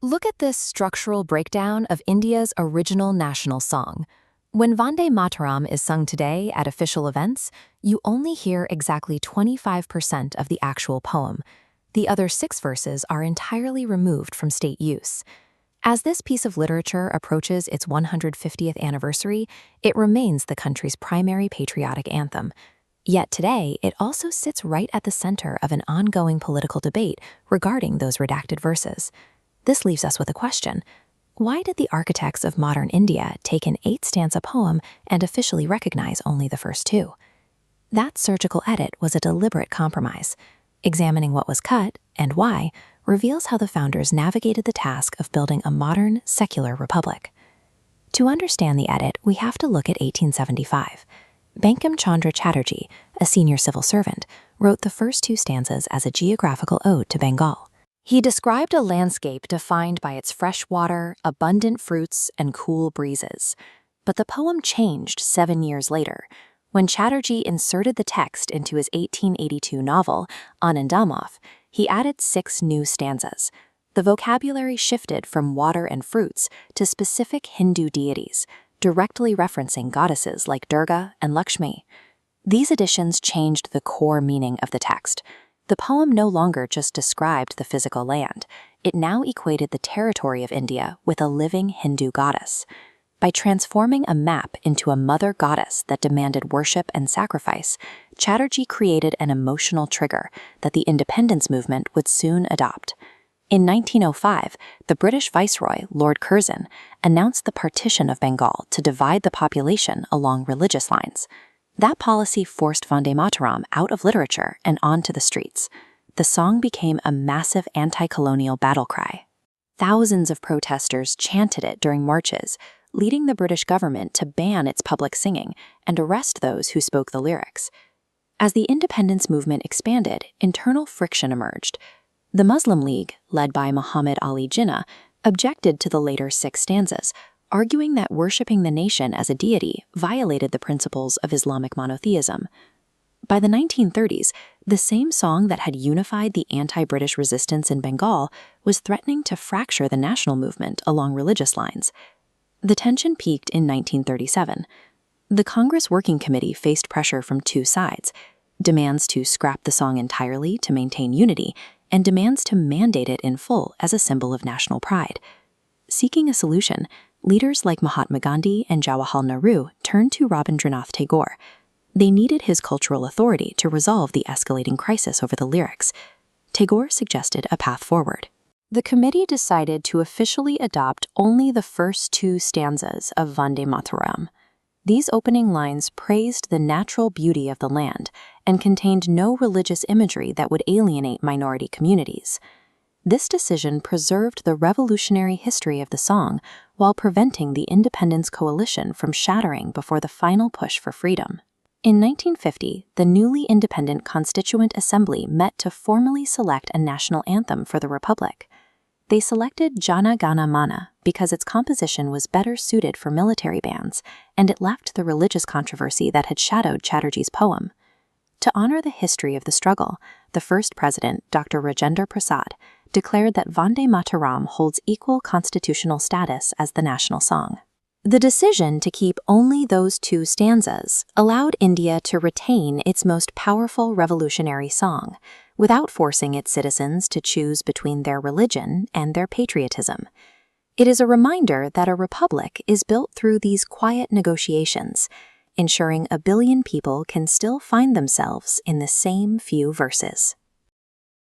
Look at this structural breakdown of India's original national song. When Vande Mataram is sung today at official events, you only hear exactly 25% of the actual poem. The other 6 verses are entirely removed from state use. As this piece of literature approaches its 150th anniversary, it remains the country's primary patriotic anthem. Yet today, it also sits right at the center of an ongoing political debate regarding those redacted verses. This leaves us with a question. Why did the architects of modern India take an 8-stanza poem and officially recognize only the first 2? That surgical edit was a deliberate compromise. Examining what was cut, and why, reveals how the founders navigated the task of building a modern, secular republic. To understand the edit, we have to look at 1875. Bankim Chandra Chatterjee, a senior civil servant, wrote the first 2 stanzas as a geographical ode to Bengal. He described a landscape defined by its fresh water, abundant fruits, and cool breezes. But the poem changed 7 years later, when Chatterjee inserted the text into his 1882 novel, Anandamath. He added 6 new stanzas. The vocabulary shifted from water and fruits to specific Hindu deities, directly referencing goddesses like Durga and Lakshmi. These additions changed the core meaning of the text. The poem no longer just described the physical land. It now equated the territory of India with a living Hindu goddess. By transforming a map into a mother goddess that demanded worship and sacrifice, Chatterjee created an emotional trigger that the independence movement would soon adopt. In 1905, the British Viceroy, Lord Curzon, announced the partition of Bengal to divide the population along religious lines. That policy forced Vande Mataram out of literature and onto the streets. The song became a massive anti-colonial battle cry. Thousands of protesters chanted it during marches, leading the British government to ban its public singing and arrest those who spoke the lyrics. As the independence movement expanded, internal friction emerged. The Muslim League, led by Muhammad Ali Jinnah, objected to the later 6 stanzas, arguing that worshipping the nation as a deity violated the principles of Islamic monotheism. By the 1930s, the same song that had unified the anti-British resistance in Bengal was threatening to fracture the national movement along religious lines. The tension peaked in 1937. The Congress Working Committee faced pressure from 2 sides: demands to scrap the song entirely to maintain unity, and demands to mandate it in full as a symbol of national pride. Seeking a solution, leaders like Mahatma Gandhi and Jawaharlal Nehru turned to Rabindranath Tagore. They needed his cultural authority to resolve the escalating crisis over the lyrics. Tagore suggested a path forward. The committee decided to officially adopt only the first 2 stanzas of Vande Mataram. These opening lines praised the natural beauty of the land and contained no religious imagery that would alienate minority communities. This decision preserved the revolutionary history of the song while preventing the independence coalition from shattering before the final push for freedom. In 1950, the newly independent Constituent Assembly met to formally select a national anthem for the Republic. They selected Jana Gana Mana because its composition was better suited for military bands, and it left the religious controversy that had shadowed Chatterjee's poem. To honor the history of the struggle, the first president, Dr. Rajendra Prasad, declared that Vande Mataram holds equal constitutional status as the national song. The decision to keep only those 2 stanzas allowed India to retain its most powerful revolutionary song, without forcing its citizens to choose between their religion and their patriotism. It is a reminder that a republic is built through these quiet negotiations, ensuring 1 billion people can still find themselves in the same few verses.